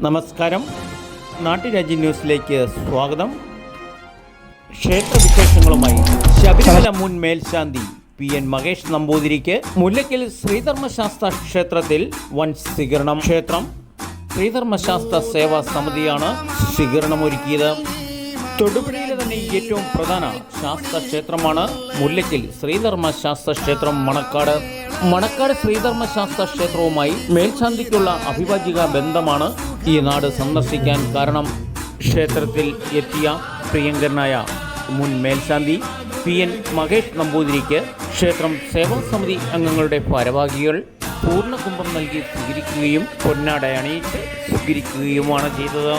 നമസ്കാരം, നാട്ടുരാജ്യ ന്യൂസിലേക്ക് സ്വാഗതം. ക്ഷേത്രവിശേഷങ്ങളുമായി ശബരിമല മുൻ മേൽശാന്തി PN മഹേഷ് നമ്പൂതിരിക്ക് മുല്ലയ്ക്കൽ ശ്രീധർമ്മശാസ്ത്ര ക്ഷേത്രത്തിൽ വൻ സ്വീകരണം. ക്ഷേത്രം ശ്രീധർമ്മശാസ്ത്ര സേവാ സമിതിയാണ് സ്വീകരണമൊരുക്കിയത്. തൊടുപുഴയിലെ തന്നെ ഏറ്റവും പ്രധാന ശാസ്ത്ര ക്ഷേത്രമാണ് മുല്ലയ്ക്കൽ ശ്രീധർമ്മശാസ്ത്ര ക്ഷേത്രം. മണക്കാട് ശ്രീധർമ്മശാസ്ത്ര ക്ഷേത്രവുമായി മേൽശാന്തിക്കുള്ള അഭിവാജിക ബന്ധമാണ് ഈ നാട് സന്ദർശിക്കാൻ കാരണം. ക്ഷേത്രത്തിൽ എത്തിയ പ്രിയങ്കരനായ മുൻ മേൽശാന്തി PN മഹേഷ് നമ്പൂതിരിക്ക് ക്ഷേത്രം സേവാ സമിതി അംഗങ്ങളുടെ ഭാരവാഹികൾ പൂർണ്ണകുംഭം നൽകി സ്വീകരിക്കുകയും പൊന്നാട അണിയിച്ച് സ്വീകരിക്കുകയുമാണ് ചെയ്തത്.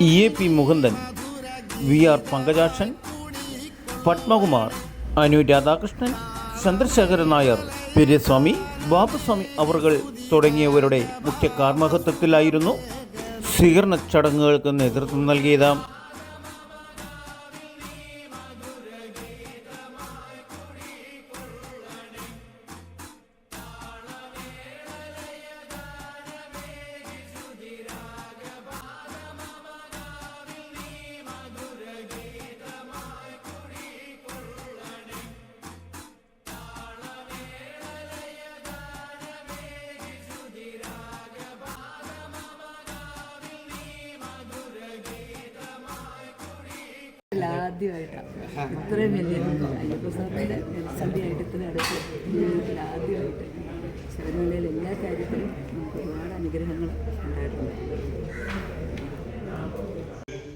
EAP മുകുന്ദൻ, VR പങ്കജാക്ഷൻ, പത്മകുമാർ, അനു രാധാകൃഷ്ണൻ, ചന്ദ്രശേഖരൻ നായർ, പെരിയസ്വാമി, ബാബുസ്വാമി അവർകൾ തുടങ്ങിയവരുടെ മുഖ്യ കാർമ്മഹത്വത്തിലായിരുന്നു സ്വീകരണ ചടങ്ങുകൾക്ക് നേതൃത്വം നൽകിയത്. ആദ്യമായിട്ടാണ് അത്രയും വലിയ അയ്യപ്പസ്വാമിയുടെ മേൽശാന്തിയായിട്ട് ഇത്ര അടുത്ത് ജീവിതത്തിൽ ആദ്യമായിട്ട് ശബരിമലയിൽ എല്ലാ കാര്യത്തിലും നമുക്ക് ഒരുപാട് അനുഗ്രഹങ്ങൾ ഉണ്ടായിട്ടുണ്ട്.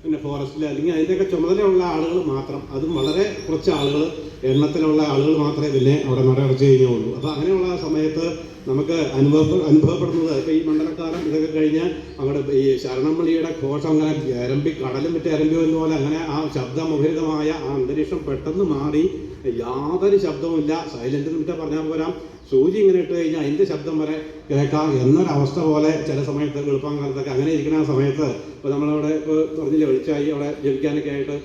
പിന്നെ ഫോറസ്റ്റിൽ അല്ലെങ്കിൽ അതിൻ്റെയൊക്കെ ചുമതലയുള്ള ആളുകൾ മാത്രം, അതും വളരെ കുറച്ച് ആളുകൾ, എണ്ണത്തിലുള്ള ആളുകൾ മാത്രമേ പിന്നെ അവിടെ നടയടച്ച് കഴിഞ്ഞുള്ളൂ. അപ്പോൾ അങ്ങനെയുള്ള സമയത്ത് നമുക്ക് അനുഭവപ്പെടുന്നത് ഇപ്പോൾ ഈ മണ്ഡലക്കാലം ഇതൊക്കെ കഴിഞ്ഞ് അവിടെ ഈ ശരണംവിളിയുടെ ഘോഷം അങ്ങനെ എരമ്പി കടലും വിട്ട് എരമ്പി പോലെ അങ്ങനെ ആ ശബ്ദമുഖരിതമായ ആ അന്തരീക്ഷം പെട്ടെന്ന് മാറി യാതൊരു ശബ്ദവുമില്ല. സൈലൻ്റ് എന്നിട്ട് പറഞ്ഞാൽ പോരാ, സൂചി ഇങ്ങനെ ഇട്ട് കഴിഞ്ഞാൽ അതിൻ്റെ ശബ്ദം വരെ കേൾക്കാം എന്നൊരവസ്ഥ പോലെ ചില സമയത്ത് വെളുപ്പാങ്കാലത്തൊക്കെ അങ്ങനെ ഇരിക്കുന്ന ആ സമയത്ത് ഇപ്പോൾ നമ്മളവിടെ ഇപ്പോൾ പറഞ്ഞില്ല വെളിച്ചായി അവിടെ ജപിക്കാനൊക്കെ ആയിട്ട്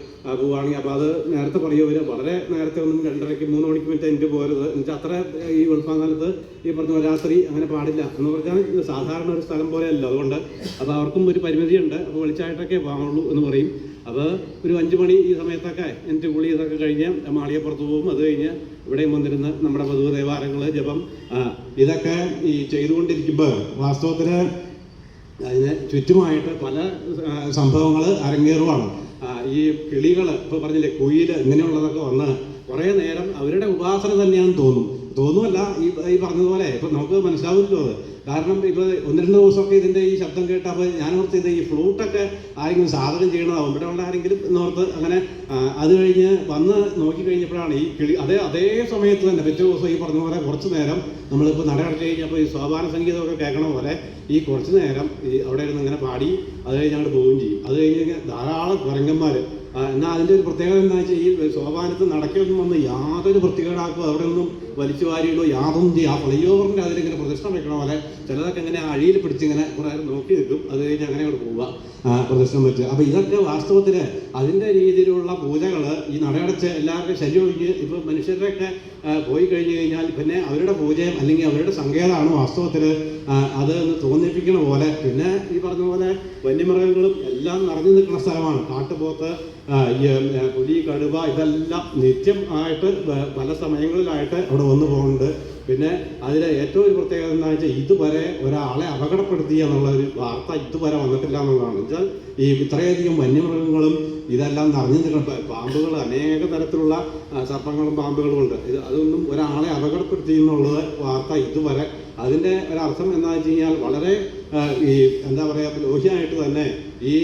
പോവുകയാണെങ്കിൽ അപ്പോൾ അത് നേരത്തെ പറയുമവർ വളരെ നേരത്തെ ഒന്നും 2:30 3 മണിക്ക് മിനിറ്റ് എനിക്ക് പോരുത് എന്നുവെച്ചാൽ അത്ര ഈ വെളുപ്പാങ്കാലത്ത് ഈ പറഞ്ഞ രാത്രി അങ്ങനെ പാടില്ല എന്ന് പറഞ്ഞാൽ സാധാരണ ഒരു സ്ഥലം പോലെയല്ലോ. അതുകൊണ്ട് അപ്പോൾ അവർക്കും ഒരു പരിമിതിയുണ്ട്. അപ്പോൾ വെളിച്ചായിട്ടൊക്കെ പാടുള്ളൂ എന്ന് പറയും. അപ്പോൾ ഒരു 5 മണി ഈ സമയത്തൊക്കെ എൻ്റെ കുളി ഇതൊക്കെ കഴിഞ്ഞ് മാളികപ്പുറത്ത് പോകും. അത് കഴിഞ്ഞ് ഇവിടെയും വന്നിരുന്ന് നമ്മുടെ പതിവ് ദേവാലയങ്ങൾ ജപം ഇതൊക്കെ ഈ ചെയ്തുകൊണ്ടിരിക്കുമ്പോൾ വാസ്തവത്തിൽ അതിന് ചുറ്റുമായിട്ട് പല സംഭവങ്ങൾ അരങ്ങേറുവാണ്. ഈ കിളികൾ ഇപ്പോൾ പറഞ്ഞില്ലേ, കുയിൽ, ഇങ്ങനെയുള്ളതൊക്കെ വന്ന് കുറേ നേരം അവരുടെ ഉപാസന തന്നെയാണെന്ന് തോന്നുമല്ല ഈ പറഞ്ഞതുപോലെ ഇപ്പം നമുക്ക് മനസ്സിലാവില്ലല്ലോ അത്. കാരണം ഇപ്പോൾ 1-2 ദിവസമൊക്കെ ഇതിൻ്റെ ഈ ശബ്ദം കേട്ടപ്പോൾ ഞാൻ ഓർത്ത് ഇത് ഈ ഫ്ലൂട്ടൊക്കെ ആരെങ്കിലും സാധനം ചെയ്യണതാവും ഇവിടെ ഉള്ള ആരെങ്കിലും എന്നോർത്ത് അങ്ങനെ അത് കഴിഞ്ഞ് വന്ന് നോക്കിക്കഴിഞ്ഞപ്പോഴാണ് ഈ കിളി അതേ സമയത്ത് തന്നെ പിറ്റേ ദിവസം ഈ പറഞ്ഞ പോലെ കുറച്ച് നേരം നമ്മളിപ്പോൾ നടയടച്ച് കഴിഞ്ഞപ്പോൾ ഈ സോപാന സംഗീതമൊക്കെ കേൾക്കണ പോലെ ഈ കുറച്ച് നേരം ഈ അവിടെ ഇരുന്ന് ഇങ്ങനെ പാടി അത് കഴിഞ്ഞ് അങ്ങോട്ട് പോവുകയും ചെയ്യും. അത് കഴിഞ്ഞ് ധാരാളം കുരങ്ങന്മാർ. എന്നാൽ അതിൻ്റെ ഒരു പ്രത്യേകത എന്താണെന്ന് വെച്ചാൽ ഈ സോപാനത്ത് നടക്കൊന്നും വന്ന് യാതൊരു വൃത്തികേടാക്കുക അവിടെ ഒന്നും വലിച്ചു വാരിയിടോ യാതൊന്നും ചെയ്യും. ആ ഫ്ലൈ ഓവറിൻ്റെ അതിലിങ്ങനെ പ്രദക്ഷിണം വെക്കണ പോലെ ചിലതൊക്കെ ഇങ്ങനെ അഴിയിൽ പിടിച്ചിങ്ങനെ കുറേ നോക്കി നിൽക്കും. അത് കഴിഞ്ഞ് അങ്ങനെ അങ്ങോട്ട് പോവുക പ്രദക്ഷിണം വെച്ച്. അപ്പോൾ ഇതൊക്കെ വാസ്തവത്തിൽ അതിൻ്റെ രീതിയിലുള്ള പൂജകൾ ഈ നടയടച്ച് എല്ലാവരുടെയും ശല്യം ഒഴിഞ്ഞ് ഇപ്പോൾ മനുഷ്യരുടെയൊക്കെ പോയി കഴിഞ്ഞ് കഴിഞ്ഞാൽ പിന്നെ അവരുടെ പൂജയും അല്ലെങ്കിൽ അവരുടെ സങ്കേതമാണ് വാസ്തവത്തിൽ അത് തോന്നിപ്പിക്കണ പോലെ. പിന്നെ ഈ പറഞ്ഞ പോലെ വന്യമൃഗങ്ങളും എല്ലാം നിറഞ്ഞു നിൽക്കുന്ന സ്ഥലമാണ്. കാട്ടുപോത്ത്, പുലി, കടുവ ഇതെല്ലാം നിത്യം ആയിട്ട് പല സമയങ്ങളിലായിട്ട് അവിടെ വന്നു പോകുന്നുണ്ട്. പിന്നെ അതിലെ ഏറ്റവും ഒരു പ്രത്യേകത എന്താണെന്ന് വെച്ചാൽ ഇതുവരെ ഒരാളെ അപകടപ്പെടുത്തിയ എന്നുള്ള ഒരു വാർത്ത ഇതുവരെ വന്നിട്ടില്ല എന്നുള്ളതാണ്. വെച്ചാൽ ഈ ഇത്രയധികം വന്യമൃഗങ്ങളും ഇതെല്ലാം നിറഞ്ഞു നിൽക്കുന്ന പാമ്പുകൾ, അനേക തരത്തിലുള്ള സർപ്പങ്ങളും പാമ്പുകളും ഉണ്ട്. അതൊന്നും ഒരാളെ അപകടപ്പെടുത്തി എന്നുള്ളത് വാർത്ത ഇതുവരെ. അതിൻ്റെ ഒരർത്ഥം എന്താണെന്ന് വെച്ച് കഴിഞ്ഞാൽ വളരെ ഈ എന്താ പറയുക ലോഹ്യമായിട്ട് തന്നെ ഈ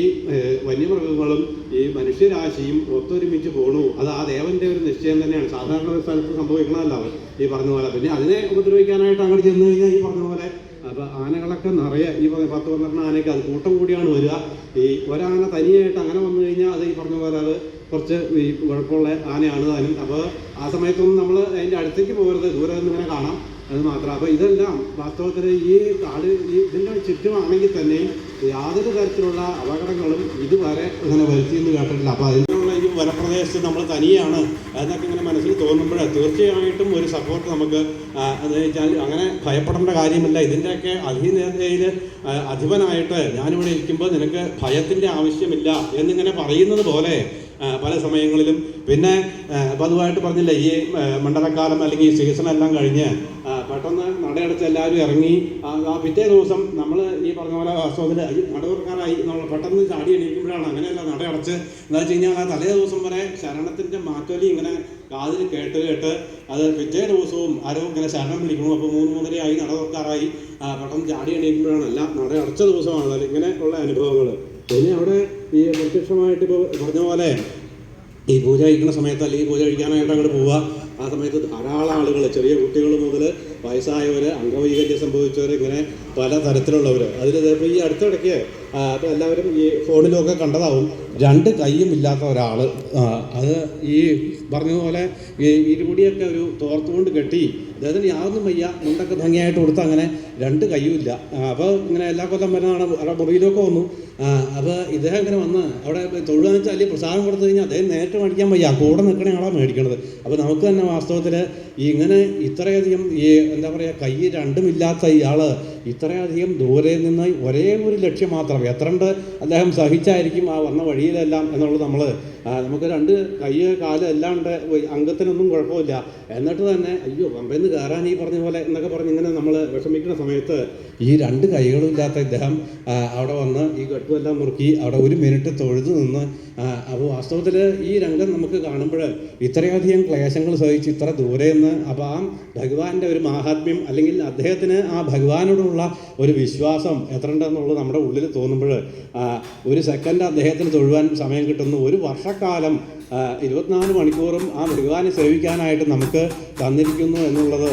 വന്യമൃഗങ്ങളും ഈ മനുഷ്യരാശിയും ഒത്തൊരുമിച്ച് പോകണു. അത് ആ ദേവൻ്റെ ഒരു നിശ്ചയം തന്നെയാണ്. സാധാരണ ഒരു സ്ഥലത്ത് സംഭവിക്കണമല്ല ഈ പറഞ്ഞ പോലെ. പിന്നെ അതിനെ ഉപദ്രവിക്കാനായിട്ട് അങ്ങോട്ട് ചെന്ന് കഴിഞ്ഞാൽ ഈ പറഞ്ഞ പോലെ അപ്പോൾ ആനകളൊക്കെ നിറയെ ഈ 10-12 ആനയൊക്കെ അത് കൂട്ടം കൂടിയാണ് വരിക. ഈ ഒരാന തനിയായിട്ട് അങ്ങനെ വന്നു കഴിഞ്ഞാൽ അത് ഈ പറഞ്ഞ പോലെ അത് കുറച്ച് ഈ കുഴപ്പമുള്ള ആനയാണ് താനും. അപ്പോൾ ആ സമയത്തൊന്നും നമ്മൾ അതിൻ്റെ അടുത്തേക്ക് പോകരുത്, ദൂരെ നിന്ന് ഇങ്ങനെ കാണാം. അത് മാത്രം. അപ്പോൾ ഇതെല്ലാം വാസ്തവത്തിൽ ഈ കാട് ഇതിൻ്റെ ചുറ്റുമാണെങ്കിൽ തന്നെയും യാതൊരു തരത്തിലുള്ള അപകടങ്ങളും ഇതുവരെ അങ്ങനെ വരുത്തിയെന്ന് കേട്ടിട്ടില്ല. അപ്പോൾ അതിനുള്ള ഈ വനപ്രദേശത്ത് നമ്മൾ തനിയാണ് എന്നൊക്കെ ഇങ്ങനെ മനസ്സിൽ തോന്നുമ്പോൾ തീർച്ചയായിട്ടും ഒരു സപ്പോർട്ട് നമുക്ക് എന്ന് വെച്ചാൽ അങ്ങനെ ഭയപ്പെടേണ്ട കാര്യമില്ല. ഇതിൻ്റെയൊക്കെ അധിനേതയിൽ അധിപനായിട്ട് ഞാനിവിടെ ഇരിക്കുമ്പോൾ നിനക്ക് ഭയത്തിൻ്റെ ആവശ്യമില്ല എന്നിങ്ങനെ പറയുന്നത് പോലെ പല സമയങ്ങളിലും പിന്നെ പതിവായിട്ട് പറഞ്ഞില്ല ഈ മണ്ഡലക്കാലം അല്ലെങ്കിൽ ഈ സീസണെല്ലാം കഴിഞ്ഞ് പെട്ടെന്ന് നടയടച്ച് എല്ലാവരും ഇറങ്ങി ആ പിറ്റേ ദിവസം നമ്മൾ ഈ പറഞ്ഞ പോലെ വാസ്തവത്തിൽ നടവർക്കാരായി നമ്മൾ പെട്ടെന്ന് ചാടി എണീക്കുമ്പോഴാണ് അങ്ങനെയല്ല നടയടച്ച് എന്താ വെച്ച് കഴിഞ്ഞാൽ ആ തലേ ദിവസം വരെ ശരണത്തിൻ്റെ മാറ്റൊലി ഇങ്ങനെ കാതിൽ കേട്ട് അത് പിറ്റേ ദിവസവും ആരോ ഇങ്ങനെ ശരണം വിളിക്കണം. അപ്പോൾ 3-3:30 നട തുറക്കാറായി പെട്ടെന്ന് ചാടി എണീക്കുമ്പോഴാണ് എല്ലാം നട അടച്ച ദിവസമാണ് ഇങ്ങനെ ഉള്ള അനുഭവങ്ങൾ. പിന്നെ അവിടെ ഈ പ്രത്യക്ഷമായിട്ട് ഇപ്പോൾ പറഞ്ഞ പോലെ ഈ പൂജ കഴിക്കുന്ന സമയത്ത് അല്ലെങ്കിൽ പൂജ കഴിക്കാനായിട്ട് അങ്ങോട്ട് പോവുക. ആ സമയത്ത് ധാരാളം ആളുകൾ, ചെറിയ കുട്ടികൾ മുതൽ വയസ്സായവർ, അംഗവൈകല്യം സംഭവിച്ചവർ, ഇങ്ങനെ പല തരത്തിലുള്ളവർ. അതിൽ ഇപ്പോൾ ഈ അടുത്തിടയ്ക്ക് അപ്പോൾ എല്ലാവരും ഈ ഫോണിലൊക്കെ കണ്ടതാവും 2 കൈയും ഇല്ലാത്ത ഒരാൾ. അത് ഈ പറഞ്ഞതുപോലെ ഈ ഇരുമുടിയൊക്കെ ഒരു തോർത്തുകൊണ്ട് കെട്ടി അദ്ദേഹത്തിന് യാതൊന്നും വയ്യ, മുണ്ടൊക്കെ ഭംഗിയായിട്ട് കൊടുത്ത് അങ്ങനെ 2 കൈയും ഇല്ല. അപ്പോൾ ഇങ്ങനെ എല്ലാ കൊല്ലം വരുന്നതാണ്. അവിടെ മുറിയിലൊക്കെ വന്നു. അപ്പോൾ ഇദ്ദേഹം ഇങ്ങനെ വന്ന് അവിടെ തൊഴുകാന്ന് വെച്ചാൽ അല്ലെങ്കിൽ പ്രസാദം കൊടുത്തു കഴിഞ്ഞാൽ അദ്ദേഹം നേരിട്ട് മേടിക്കാൻ വയ്യ, കൂടെ നിൽക്കണ ആളാണ് മേടിക്കണത്. അപ്പോൾ നമുക്ക് തന്നെ വാസ്തവത്തിൽ ഇങ്ങനെ ഇത്രയധികം ഈ എന്താ പറയുക കൈ 2ഉം ഇല്ലാത്ത ഇയാൾ ഇത്രയധികം ദൂരെ നിന്ന് ഒരേ ഒരു ലക്ഷ്യം മാത്രം എത്രണ്ട് അദ്ദേഹം സഹിച്ചായിരിക്കും ആ വന്ന വഴിയിലെല്ലാം എന്നുള്ളത് നമുക്ക് 2 കൈ കാല് എല്ലാം ഉണ്ട്, അംഗത്തിനൊന്നും കുഴപ്പമില്ല. എന്നിട്ട് തന്നെ അയ്യോ പമ്പയിൽ നിന്ന് കയറാൻ ഈ പറഞ്ഞ പോലെ എന്നൊക്കെ പറഞ്ഞ് ഇങ്ങനെ നമ്മൾ വിഷമിക്കുന്ന സമയത്ത് ഈ 2 കൈകളും ഇല്ലാത്ത ഇദ്ദേഹം അവിടെ വന്ന് ഈ കെട്ടുമെല്ലാം മുറുക്കി അവിടെ 1 മിനിറ്റ് തൊഴുതു നിന്ന്. അപ്പോൾ വാസ്തവത്തിൽ ഈ രംഗം നമുക്ക് കാണുമ്പോൾ ഇത്രയധികം ക്ലേശങ്ങൾ സഹിച്ച് ഇത്ര ദൂരെ നിന്ന് അപ്പോൾ ആ ഭഗവാന്റെ ഒരു മാഹാത്മ്യം അല്ലെങ്കിൽ അദ്ദേഹത്തിന് ആ ഭഗവാനോടുള്ള ഒരു വിശ്വാസം എത്ര ഉണ്ടെന്നുള്ളത് നമ്മുടെ ഉള്ളിൽ തോന്നുമ്പോൾ ഒരു സെക്കൻഡ് അദ്ദേഹത്തിന് തൊഴുവാൻ സമയം കിട്ടുന്നു. 1 വർഷക്കാലം 24 മണിക്കൂറും ആ ഭഗവാനെ സേവിക്കാനായിട്ട് നമുക്ക് തന്നിരിക്കുന്നു എന്നുള്ളത്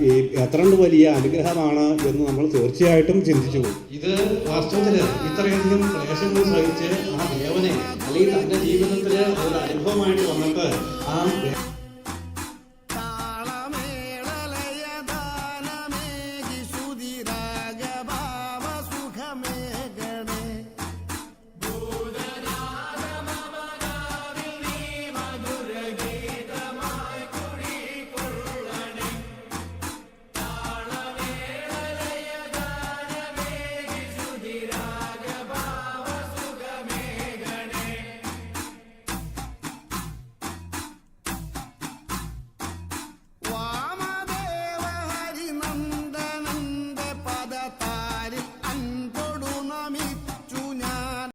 ഈ എത്ര വലിയ അനുഗ്രഹമാണ് എന്ന് നമ്മൾ തീർച്ചയായിട്ടും ചിന്തിച്ചു പോകും. ഇത് വാസ്തവത്തിൽ ഇത്രയധികം ക്ലേശങ്ങൾ സഹിച്ച് ആ ദേവനെ അല്ലെങ്കിൽ തൻ്റെ ജീവിതത്തിൽ ഒരു അനുഭവമായിട്ട് വന്നിട്ട് ആ